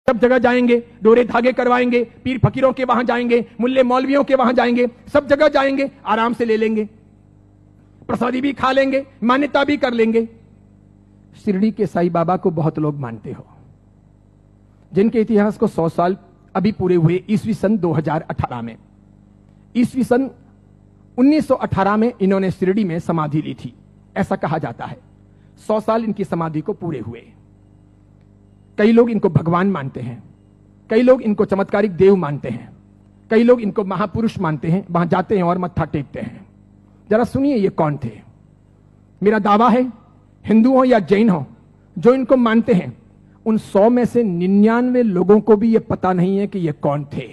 सब जगह जाएंगे, डोरे धागे करवाएंगे, पीर फकीरों के वहां जाएंगे, मुल्ले मौलवियों के वहां जाएंगे, सब जगह जाएंगे, आराम से ले लेंगे, प्रसादी भी खा लेंगे, मान्यता भी कर लेंगे। शिरडी के साईं बाबा को बहुत लोग मानते हो, जिनके इतिहास को 100 साल अभी पूरे हुए ईस्वी सन 2018 में। ईस्वी सन 1918 में इन्होंने शिरडी में समाधि ली थी, ऐसा कहा जाता है। 100 साल इनकी समाधि को पूरे हुए। कई लोग इनको भगवान मानते हैं, कई लोग इनको चमत्कारिक देव मानते हैं, कई लोग इनको महापुरुष मानते हैं, वहां जाते हैं और मत्था टेकते हैं। जरा सुनिए ये कौन थे। मेरा दावा है, हिंदू हो या जैन हो, जो इनको मानते हैं, उन 100 में से 99 लोगों को भी ये पता नहीं है कि ये कौन थे।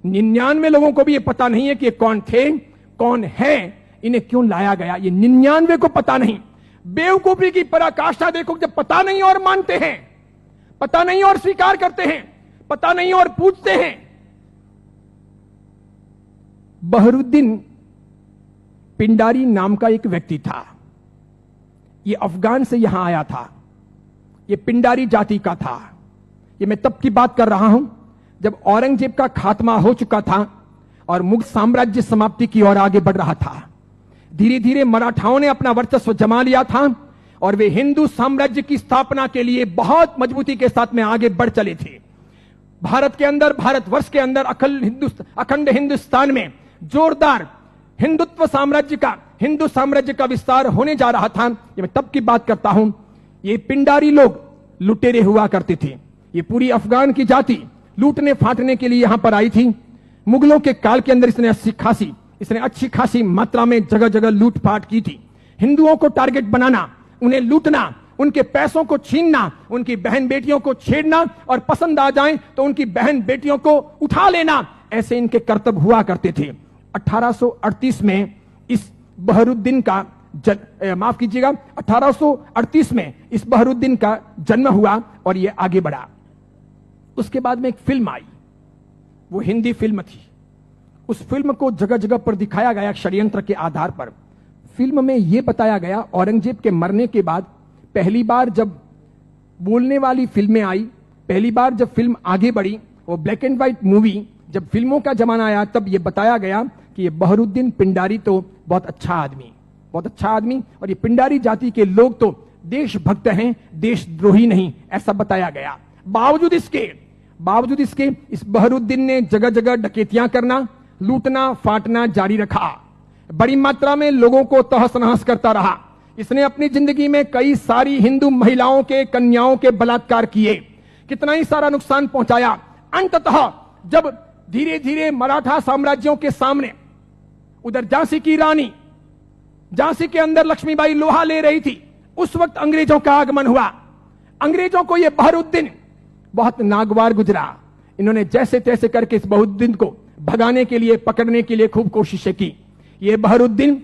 99 लोगों को भी ये पता नहीं है कि ये कौन थे, कौन है, इन्हें क्यों लाया गया, ये 99 को पता नहीं। बेवकूफी की पराकाष्ठा देखो, जब पता नहीं और मानते हैं, पता नहीं और स्वीकार करते हैं, पता नहीं और पूछते हैं। बहरुद्दीन पिंडारी नाम का एक व्यक्ति था, ये अफगान से यहां आया था, ये पिंडारी जाति का था। ये मैं तब की बात कर रहा हूं जब औरंगजेब का खात्मा हो चुका था और मुगल साम्राज्य समाप्ति की ओर आगे बढ़ रहा था। धीरे धीरे मराठाओं ने अपना वर्चस्व जमा लिया था और वे हिंदू साम्राज्य की स्थापना के लिए बहुत मजबूती के साथ में आगे बढ़ चले थे। भारत के अंदर, भारतवर्ष के अंदर, अखंड हिंदुस्तान में जोरदार हिंदुत्व साम्राज्य का, हिंदू साम्राज्य का विस्तार होने जा रहा था। ये मैं तब की बात करता हूं। ये पिंडारी लोग लुटेरे हुआ करते थे। ये पूरी अफगान की जाति लूटने फाटने के लिए यहां पर आई थी। मुगलों के काल के अंदर इसने अच्छी खासी मात्रा में जगह जगह लूटपाट की थी। हिंदुओं को टारगेट बनाना, उन्हें लूटना, उनके पैसों को छीनना, उनकी बहन बेटियों को छेड़ना और पसंद आ जाए तो उनकी बहन बेटियों को उठा लेना, ऐसे इनके कर्तव्य हुआ करते थे। 1838 में इस बहरुद्दीन का माफ कीजिएगा, 1838 में इस बहरुद्दीन का जन्म हुआ और यह आगे बढ़ा। उसके बाद में एक फिल्म आई, वो हिंदी फिल्म थी। उस फिल्म को जगह जगह पर दिखाया गया षड्यंत्र के आधार पर। फिल्म में यह बताया गया, औरंगजेब के मरने के बाद पहली बार जब बोलने वाली फिल्में आई, पहली बार जब फिल्म आगे बढ़ी, वो ब्लैक एंड व्हाइट मूवी, जब फिल्मों का जमाना आया, तब यह बताया गया कि ये बहरुद्दीन पिंडारी तो बहुत अच्छा आदमी, बहुत अच्छा आदमी, और ये पिंडारी जाति के लोग तो देशभक्त हैं, देशद्रोही नहीं, ऐसा बताया गया। बावजूद इसके इस बहरुद्दीन ने जगह जगह डकैतियां करना, लूटना फाटना जारी रखा। बड़ी मात्रा में लोगों को तहस नहस करता रहा। इसने अपनी जिंदगी में कई सारी हिंदू महिलाओं के, कन्याओं के बलात्कार किए, कितना ही सारा नुकसान पहुंचाया। अंततः जब धीरे धीरे मराठा साम्राज्यों के सामने, उधर झांसी की रानी, झांसी के अंदर लक्ष्मीबाई लोहा ले रही थी, उस वक्त अंग्रेजों का आगमन हुआ। अंग्रेजों को यह बहरुद्दीन बहुत नागवार गुजरा। इन्होंने जैसे तैसे करके इस बहरुद्दीन को भगाने के लिए, पकड़ने के लिए खूब कोशिशें की। यह बहरुद्दीन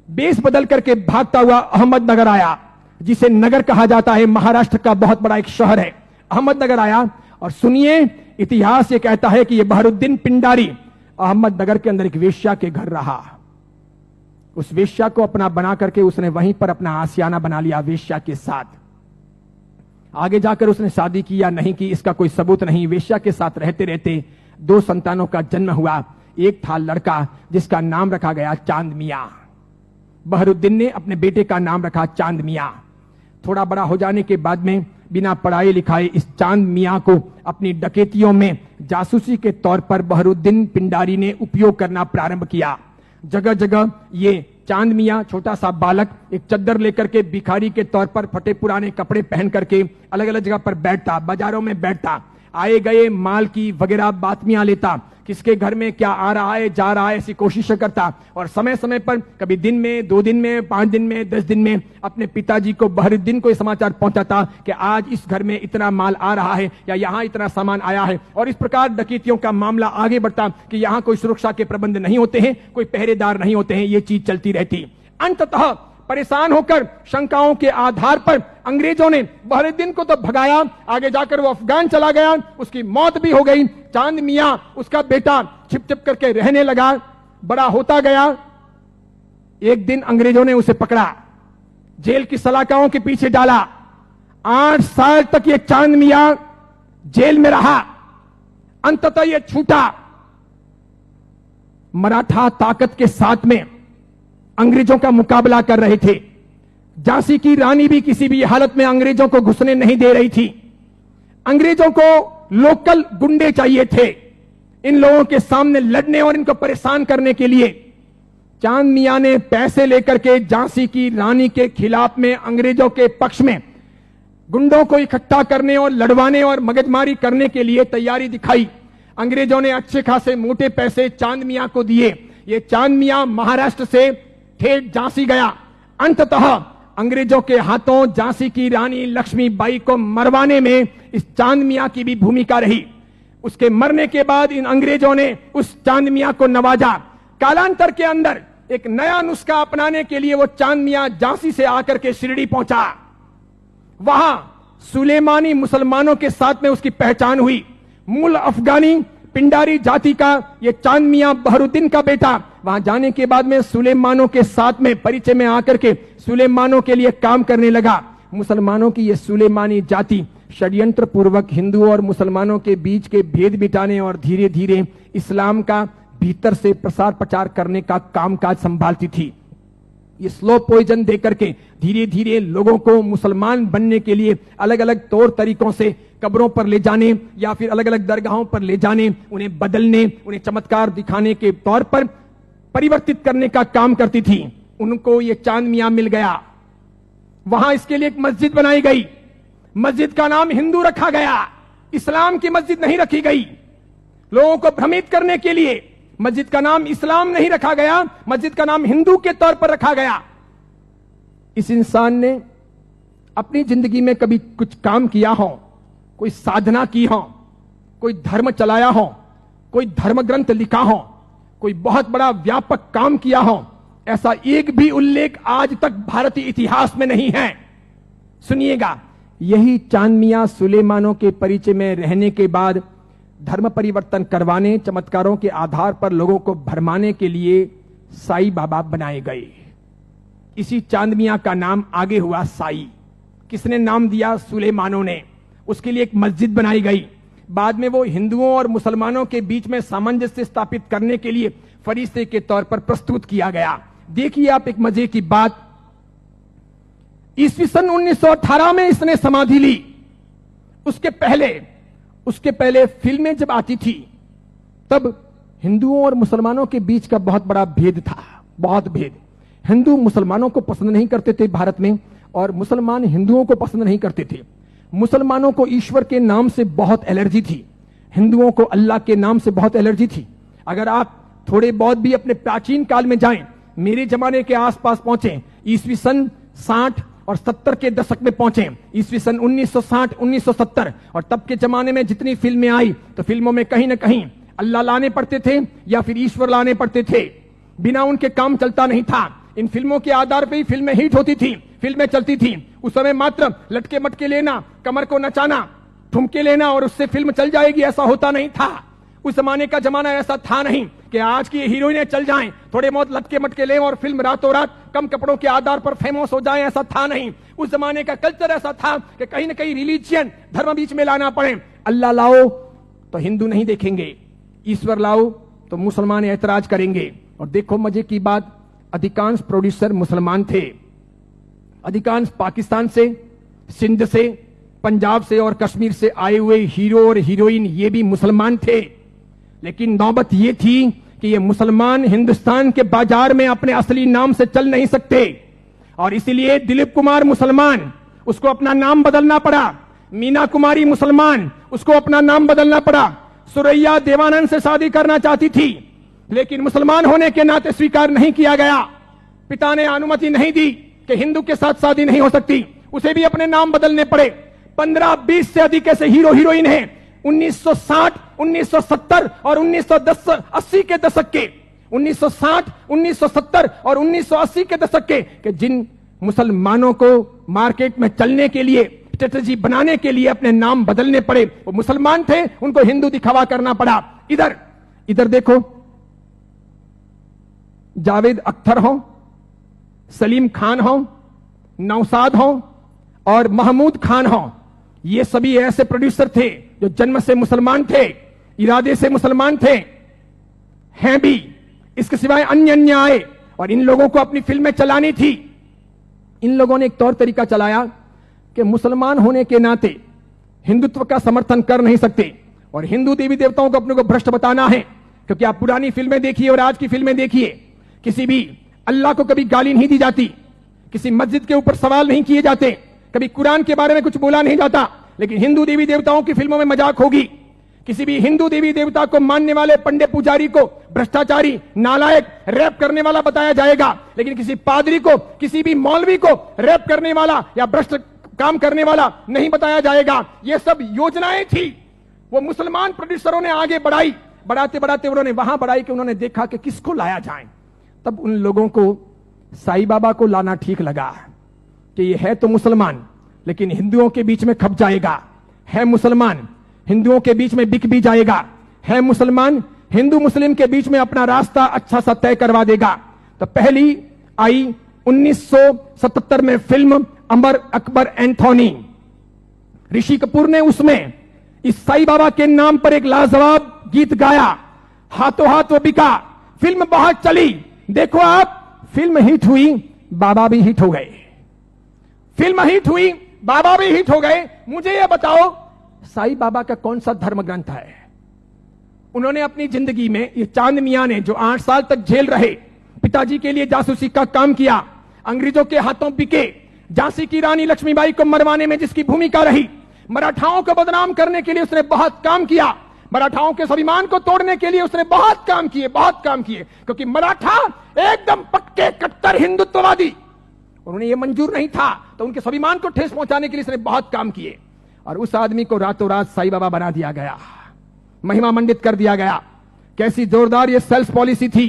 बेस बदल करके भागता हुआ अहमदनगर आया, जिसे नगर कहा जाता है, महाराष्ट्र का बहुत बड़ा एक शहर है। अहमदनगर आया और सुनिए, इतिहास ये कहता है कि यह बहरुद्दीन पिंडारी अहमदनगर के अंदर एक वेश्या के घर रहा। उस वेश्या को अपना बना करके उसने वहीं पर अपना आशियाना बना लिया वेश्या के साथ। आगे जाकर उसने शादी की या नहीं की, इसका कोई सबूत नहीं। वेश्या के साथ रहते रहते 2 संतानों का जन्म हुआ। एक था लड़का जिसका नाम रखा गया चांद मियां। बहरुद्दीन ने अपने बेटे का नाम रखा चांद मियां। थोड़ा बड़ा हो जाने के बाद में बिना पढ़ाए लिखाए इस चांद मियां को अपनी डकैतियों में जासूसी के तौर पर बहरुद्दीन पिंडारी ने उपयोग करना प्रारंभ किया। जगह जगह ये चांद मियां, छोटा सा बालक, एक चद्दर लेकर के भिखारी के तौर पर फटे पुराने कपड़े पहन करके अलग अलग जगह पर बैठता, बाजारों में बैठता, आए गए माल की वगैरह बातमियां लेता, किसके घर में क्या आ रहा है जा रहा है ऐसी कोशिश करता, और समय समय पर कभी दिन में, 2 दिन में, 5 दिन में, 10 दिन में अपने पिताजी को, बहरुद्दीन को समाचार पहुंचाता कि आज इस घर में इतना माल आ रहा है या यहां इतना सामान आया है। और इस प्रकार डकैतियों का मामला आगे बढ़ता कि यहां कोई सुरक्षा के प्रबंध नहीं होते हैं, कोई पहरेदार नहीं होते हैं, ये चीज चलती रहती। अंततः परेशान होकर शंकाओं के आधार पर अंग्रेजों ने बहरुद्दीन को तो भगाया, आगे जाकर वो अफगान चला गया, उसकी मौत भी हो गई। चांद मियां, उसका बेटा, छिप छिप करके रहने लगा, बड़ा होता गया। एक दिन अंग्रेजों ने उसे पकड़ा, जेल की सलाखाओं के पीछे डाला। 8 साल तक ये चांद मियां जेल में रहा, अंततः यह छूटा। मराठा ताकत के साथ में अंग्रेजों का मुकाबला कर रहे थे। झांसी की रानी भी किसी भी हालत में अंग्रेजों को घुसने नहीं दे रही थी। अंग्रेजों को लोकल गुंडे चाहिए थे इन लोगों के सामने लड़ने और इनको परेशान करने के लिए। चांद मियां ने पैसे लेकर के झांसी की रानी के खिलाफ में अंग्रेजों के पक्ष में गुंडों को इकट्ठा करने और लड़वाने और मगजमारी करने के लिए तैयारी दिखाई। अंग्रेजों ने अच्छे खासे मोटे पैसे चांद मियां को दिए। ये चांद मियां महाराष्ट्र से ठेठ झांसी गया। अंततः अंग्रेजों के हाथों झांसी की रानी लक्ष्मीबाई को मरवाने में इस चांद मियां की भी भूमिका रही। उसके मरने के बाद इन अंग्रेजों ने उस चांद मियां को नवाजा। कालांतर के अंदर एक नया नुस्खा अपनाने के लिए वो चांद मियां झांसी से आकर के शिरडी पहुंचा। वहां सुलेमानी मुसलमानों के साथ में उसकी पहचान हुई। मूल अफगानी पिंडारी जाति का ये चांद मियां बहरुद्दीन का बेटा वहां जाने के बाद में सुलेमानों के साथ में परिचय में आकर के सुलेमानों के लिए काम करने लगा। मुसलमानों की ये सुलेमानी जाति षड्यंत्र पूर्वक हिंदुओं और मुसलमानों के बीच के भेद मिटाने और धीरे धीरे इस्लाम का भीतर से प्रसार प्रचार करने का कामकाज संभालती थी। ये स्लो पॉइजन देकर के धीरे धीरे लोगों को मुसलमान बनने के लिए अलग अलग तौर तरीकों से कब्रों पर ले जाने या फिर अलग अलग दरगाहों पर ले जाने, उन्हें बदलने, उन्हें चमत्कार दिखाने के तौर पर परिवर्तित करने का काम करती थी। उनको ये चांद मियां मिल गया। वहां इसके लिए एक मस्जिद बनाई गई। मस्जिद का नाम हिंदू रखा गया, इस्लाम की मस्जिद नहीं रखी गई। लोगों को भ्रमित करने के लिए मस्जिद का नाम इस्लाम नहीं रखा गया, मस्जिद का नाम हिंदू के तौर पर रखा गया। इस इंसान ने अपनी जिंदगी में कभी कुछ काम किया हो, कोई साधना की हो, कोई धर्म चलाया हो, कोई धर्म ग्रंथ लिखा हो, कोई बहुत बड़ा व्यापक काम किया हो, ऐसा एक भी उल्लेख आज तक भारतीय इतिहास में नहीं है। सुनिएगा, यही चांद मियां सुलेमानों के परिचय में रहने के बाद धर्म परिवर्तन करवाने, चमत्कारों के आधार पर लोगों को भरमाने के लिए साई बाबा बनाए गए। इसी चांद मियां का नाम आगे हुआ साई। किसने नाम दिया? सुलेमानों ने। उसके लिए एक मस्जिद बनाई गई। बाद में वो हिंदुओं और मुसलमानों के बीच में सामंजस्य स्थापित करने के लिए फरिश्ते के तौर पर प्रस्तुत किया गया। देखिए आप एक मजे की बात, ईस्वी सन 1918 में इसने समाधि ली। उसके पहले फिल्में जब आती थी तब हिंदुओं और मुसलमानों के बीच का बहुत बड़ा भेद था, बहुत भेद। हिंदू मुसलमानों को पसंद नहीं करते थे भारत में, और मुसलमान हिंदुओं को पसंद नहीं करते थे। मुसलमानों को ईश्वर के नाम से बहुत एलर्जी थी, हिंदुओं को अल्लाह के नाम से बहुत एलर्जी थी। अगर आप थोड़े बहुत भी अपने प्राचीन काल में जाएं, मेरे जमाने के आसपास पहुंचे, ईस्वी सन 60 और 70 के दशक में पहुंचे, ईस्वी सन 1960 1970, और तब के जमाने में जितनी फिल्में आई तो फिल्मों में कहीं ना कहीं अल्लाह लाने पड़ते थे या फिर ईश्वर लाने पड़ते थे। बिना उनके काम चलता नहीं था। इन फिल्मों के आधार पर ही फिल्में हिट होती थी, फिल्में चलती थी। उस समय मात्र लटके मटके लेना, कमर को नचाना, ठुमके लेना और उससे फिल्म चल जाएगी, ऐसा होता नहीं था। उस जमाने का जमाना ऐसा था नहीं कि आज की हीरोइनें चल जाएं, थोड़े बहुत लटके मटके लें और फिल्म रातों रात कम कपड़ों के आधार पर फेमस हो जाए, ऐसा था नहीं। उस जमाने का कल्चर ऐसा था कि कहीं ना कहीं रिलीजियन, धर्म बीच में लाना पड़े। अल्लाह लाओ तो हिंदू नहीं देखेंगे, ईश्वर लाओ तो मुसलमान ऐतराज करेंगे। और देखो मजे की बात, अधिकांश प्रोड्यूसर मुसलमान थे। अधिकांश पाकिस्तान से, सिंध से, पंजाब से और कश्मीर से आए हुए हीरो और हीरोइन ये भी मुसलमान थे। लेकिन नौबत ये थी कि ये मुसलमान हिंदुस्तान के बाजार में अपने असली नाम से चल नहीं सकते, और इसीलिए दिलीप कुमार मुसलमान, उसको अपना नाम बदलना पड़ा। मीना कुमारी मुसलमान, उसको अपना नाम बदलना पड़ा। सुरैया देवानंद से शादी करना चाहती थी, लेकिन मुसलमान होने के नाते स्वीकार नहीं किया गया। पिता ने अनुमति नहीं दी कि हिंदू के साथ शादी नहीं हो सकती, उसे भी अपने नाम बदलने पड़े। 15-20 से अधिक ऐसे हीरो हीरोइन हैं 1960, 1970 और 1980 के दशक के, 1960, 1970 और 1980 के दशक के जिन मुसलमानों को मार्केट में चलने के लिए, स्ट्रेटजी बनाने के लिए अपने नाम बदलने पड़े। वो मुसलमान थे, उनको हिंदू दिखावा करना पड़ा। इधर देखो, जावेद अख्तर हो, सलीम खान हो, नौशाद हो और महमूद खान हो, ये सभी ऐसे प्रोड्यूसर थे जो जन्म से मुसलमान थे, इरादे से मुसलमान थे, हैं भी, इसके सिवाय अन्य अन्य आए और इन लोगों को अपनी फिल्में चलानी थी। इन लोगों ने एक तौर तरीका चलाया कि मुसलमान होने के नाते हिंदुत्व का समर्थन कर नहीं सकते और हिंदू देवी देवताओं को अपने को भ्रष्ट बताना है, क्योंकि आप पुरानी फिल्में देखिए और आज की फिल्में देखिए, किसी भी अल्लाह को कभी गाली नहीं दी जाती, किसी मस्जिद के ऊपर सवाल नहीं किए जाते, कभी कुरान के बारे में कुछ बोला नहीं जाता, लेकिन हिंदू देवी देवताओं की फिल्मों में मजाक होगी। किसी भी हिंदू देवी देवता को मानने वाले पंडित पुजारी को भ्रष्टाचारी, नालायक, रैप करने वाला बताया जाएगा, लेकिन किसी पादरी को, किसी भी मौलवी को रैप करने वाला या भ्रष्ट काम करने वाला नहीं बताया जाएगा। ये सब योजनाएं थी, वो मुसलमान प्रोड्यूसरों ने आगे बढ़ाई। बढ़ाते बढ़ाते उन्होंने वहां बढ़ाई कि उन्होंने देखा कि किसको लाया जाए। तब उन लोगों को साईं बाबा को लाना ठीक लगा कि ये है तो मुसलमान, लेकिन हिंदुओं के बीच में खप जाएगा, है मुसलमान, हिंदुओं के बीच में बिक भी जाएगा, है मुसलमान, हिंदू मुस्लिम के बीच में अपना रास्ता अच्छा सा तय करवा देगा। तो पहली आई 1977 में फिल्म अमर अकबर एंथोनी। ऋषि कपूर ने उसमें इस साईं बाबा के नाम पर एक लाजवाब गीत गाया, हाथों हाथ वो बिका। फिल्म बहुत चली, देखो आप, फिल्म हिट हुई, बाबा भी हिट हो गए। फिल्म हिट हुई, बाबा भी हिट हो गए। मुझे यह बताओ, साईं बाबा का कौन सा धर्म ग्रंथ है? उन्होंने अपनी जिंदगी में, ये चांद मियां ने जो 8 साल तक जेल रहे, पिताजी के लिए जासूसी का काम किया, अंग्रेजों के हाथों बिके, झांसी की रानी लक्ष्मीबाई को मरवाने में जिसकी भूमिका रही, मराठाओं को बदनाम करने के लिए उसने बहुत काम किया, मराठाओं के स्वाभिमान को तोड़ने के लिए उसने बहुत काम किए, बहुत काम किए, क्योंकि मराठा एकदम पक्के कट्टर हिंदुत्ववादी, उन्हें यह मंजूर नहीं था, तो उनके स्वाभिमान को ठेस पहुंचाने के लिए उसने बहुत काम किए। और उस आदमी को रातों रात साईं बाबा बना दिया गया, महिमा मंडित कर दिया गया। कैसी जोरदार ये सेल्स पॉलिसी थी,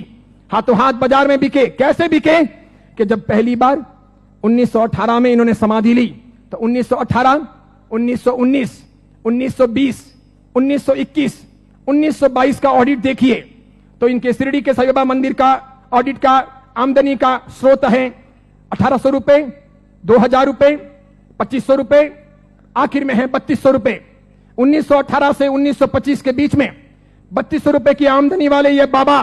हाथों हाथ बाजार में बिके। कैसे बिके कि जब पहली बार 1918 में इन्होंने समाधि ली, तो 1918, 1919, 1920, 1921, 1922 का ऑडिट देखिए, तो इनके शिरडी के साईं बाबा मंदिर का ऑडिट का आमदनी का स्रोत है 1800 रुपए, 2000 रुपए, 2500 रुपए, आखिर में है 3200 रुपए। 1918 से 1925 के बीच में 3200 रुपए की आमदनी वाले ये बाबा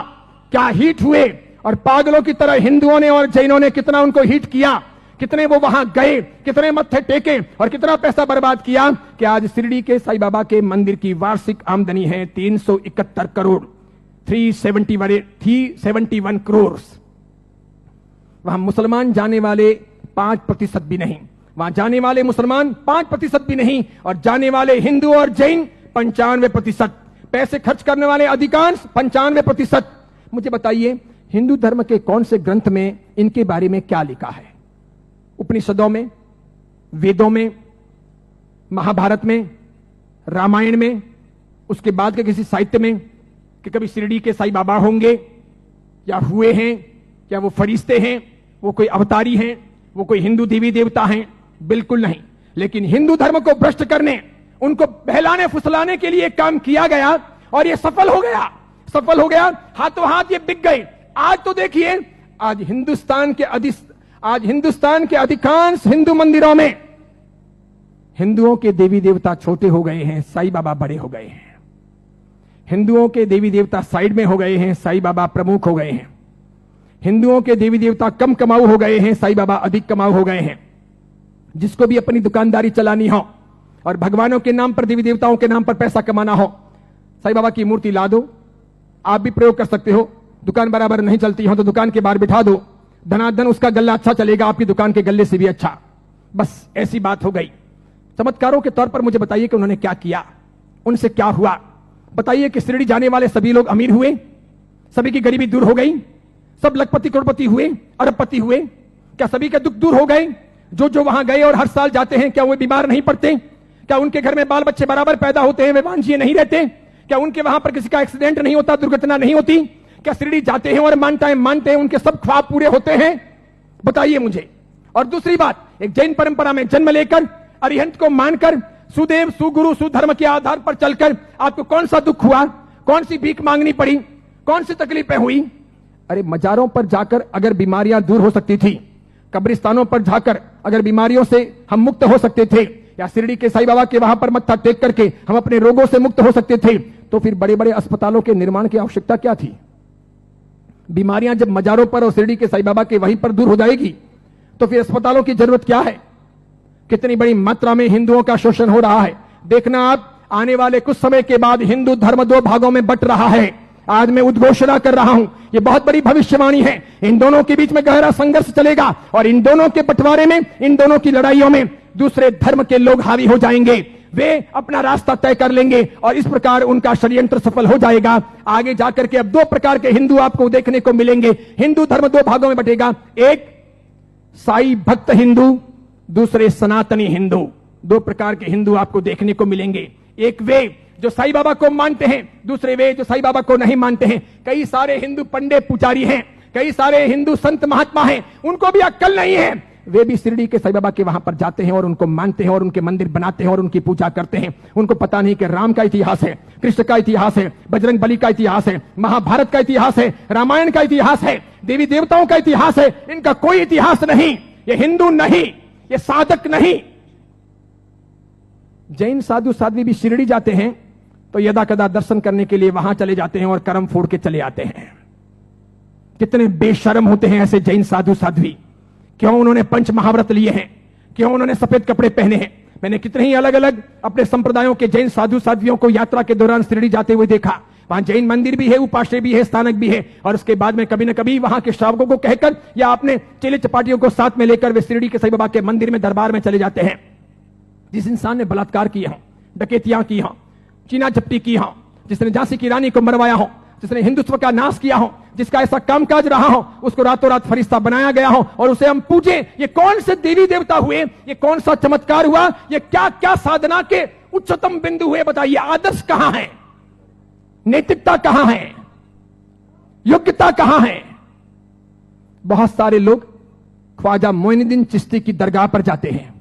क्या हिट हुए, और पागलों की तरह हिंदुओं ने और जैनों ने कितना उनको हिट किया, कितने वो वहां गए, कितने मत्थे टेके और कितना पैसा बर्बाद किया कि आज शिरडी के साईं बाबा के मंदिर की वार्षिक आमदनी है 371 करोड़, 371 करोड़। वहां मुसलमान जाने वाले 5% भी नहीं, वहां जाने वाले मुसलमान 5% भी नहीं, और जाने वाले हिंदू और जैन 95%, पैसे खर्च करने वाले अधिकांश 95%। मुझे बताइए, हिंदू धर्म के कौन से ग्रंथ में इनके बारे में क्या लिखा है? उपनिषदों में, वेदों में, महाभारत में, रामायण में, उसके बाद के किसी साहित्य में कि कभी शिरडी के साईं बाबा होंगे या हुए हैं, या वो फरिश्ते हैं, वो कोई अवतारी हैं, वो कोई हिंदू देवी देवता हैं? बिल्कुल नहीं। लेकिन हिंदू धर्म को भ्रष्ट करने, उनको बहलाने फुसलाने के लिए काम किया गया और ये सफल हो गया, सफल हो गया, हाथों हाथ ये बिक गए। आज तो देखिए, आज हिंदुस्तान के अधिकांश हिंदू मंदिरों में हिंदुओं के देवी देवता छोटे हो गए हैं, साईं बाबा बड़े हो गए हैं। हिंदुओं के देवी देवता साइड में हो गए हैं, साईं बाबा प्रमुख हो गए हैं। हिंदुओं के देवी देवता कम कमाऊ हो गए हैं, साईं बाबा अधिक कमाऊ हो गए हैं। जिसको भी अपनी दुकानदारी चलानी हो और भगवानों के नाम पर, देवी देवताओं के नाम पर पैसा कमाना हो, साईं बाबा की मूर्ति ला दो। आप भी प्रयोग कर सकते हो, दुकान बराबर नहीं चलती हो तो दुकान के बाहर बिठा दो, धनाधन उसका गल्ला अच्छा चलेगा, आपकी दुकान के गल्ले से भी अच्छा। बस ऐसी बात हो गई। चमत्कारों के तौर पर मुझे बताइए कि उन्होंने क्या किया, उनसे क्या हुआ? बताइए कि शिरडी जाने वाले सभी लोग अमीर हुए, सभी की गरीबी दूर हो गई, सब लखपति करोड़पति हुए, अरबपति हुए? क्या सभी के दुख दूर हो गए? जो जो वहां गए और हर साल जाते हैं, क्या वो बीमार नहीं पड़ते? क्या उनके घर में बाल बच्चे बराबर पैदा होते हैं, वे वांझिए नहीं रहते? क्या उनके वहां पर किसी का एक्सीडेंट नहीं होता, दुर्घटना नहीं होती? क्या शिरडी जाते हैं और मानते हैं उनके सब ख्वाब पूरे होते हैं? बताइए मुझे। और दूसरी बात, एक जैन परंपरा में जन्म लेकर, अरिहंत को मानकर, सुदेव सुगुरु सुधर्म के आधार पर चलकर आपको कौन सा दुख हुआ, कौन सी भीख मांगनी पड़ी, कौन सी तकलीफें हुई? अरे मजारों पर जाकर अगर बीमारियां दूर हो सकती थी, कब्रिस्तानों पर जाकर अगर बीमारियों से हम मुक्त हो सकते थे, या शिरडी के साईं बाबा के वहां पर मत्था टेक करके हम अपने रोगों से मुक्त हो सकते थे, तो फिर बड़े बड़े अस्पतालों के निर्माण की आवश्यकता क्या थी? बीमारियां जब मजारों पर और शिरडी के साईं बाबा के वहीं पर दूर हो जाएगी, तो फिर अस्पतालों की जरूरत क्या है? कितनी बड़ी मात्रा में हिंदुओं का शोषण हो रहा है। देखना आप, आने वाले कुछ समय के बाद हिंदू धर्म दो भागों में बंट रहा है। आज मैं उद्घोषणा कर रहा हूं, ये बहुत बड़ी भविष्यवाणी है। इन दोनों के बीच में गहरा संघर्ष चलेगा और इन दोनों के बंटवारे में, इन दोनों की लड़ाइयों में दूसरे धर्म के लोग हावी हो जाएंगे। वे अपना रास्ता तय कर लेंगे और इस प्रकार उनका षड्यंत्र सफल हो जाएगा। आगे जाकर के अब दो प्रकार के हिंदू आपको देखने को मिलेंगे। हिंदू धर्म दो भागों में बंटेगा, एक साई भक्त हिंदू, दूसरे सनातनी हिंदू। दो प्रकार के हिंदू आपको देखने को मिलेंगे। एक वे जो साईं बाबा को मानते हैं, दूसरे वे जो साईं बाबा को नहीं मानते हैं। कई सारे हिंदू पंडित पुजारी हैं, कई सारे हिंदू संत महात्मा हैं, उनको भी अक्ल नहीं है। वे भी शिरडी के साईं बाबा के वहां पर जाते हैं और उनको मानते हैं और उनके मंदिर बनाते हैं और उनकी पूजा करते हैं। उनको पता नहीं कि राम का इतिहास है, कृष्ण का इतिहास है, बजरंग बली का इतिहास है, महाभारत का इतिहास है, रामायण का इतिहास है, देवी देवताओं का इतिहास है। इनका कोई इतिहास नहीं। ये हिंदू नहीं, ये साधक नहीं। जैन साधु साध्वी भी शिरडी जाते हैं तो यदा कदा दर्शन करने के लिए वहां चले जाते हैं और कर्म फोड़ के चले आते हैं। कितने बेशर्म होते हैं ऐसे जैन साधु साध्वी। क्यों उन्होंने पंच महाव्रत लिए हैं? क्यों उन्होंने सफेद कपड़े पहने हैं? मैंने कितने ही अलग अलग अपने संप्रदायों के जैन साधु साध्वियों को यात्रा के दौरान शिरडी जाते हुए देखा। वहां जैन मंदिर भी है, उपाश्रय भी है, स्थानक भी है, और उसके बाद में कभी न कभी वहां के श्रावकों को कहकर या अपने चेले चपाटियों को साथ में लेकर वे शिरडी के साईं बाबा के मंदिर में दरबार में चले जाते हैं। जिस इंसान ने बलात्कार किया हो, डकैतियां की हो, चीना झपटी की हो, जिसने झांसी की रानी को मरवाया हो, जिसने हिंदुत्व का नाश किया हो, जिसका ऐसा कामकाज रहा हो, उसको रातों रात फरिश्ता बनाया गया हो और उसे हम पूजे। ये कौन से देवी देवता हुए? ये कौन सा चमत्कार हुआ? ये क्या क्या साधना के उच्चतम बिंदु हुए? बताइए, आदर्श कहां है? नैतिकता कहां है? योग्यता कहां है? बहुत सारे लोग ख्वाजा मोइनुद्दीन चिश्ती की दरगाह पर जाते हैं।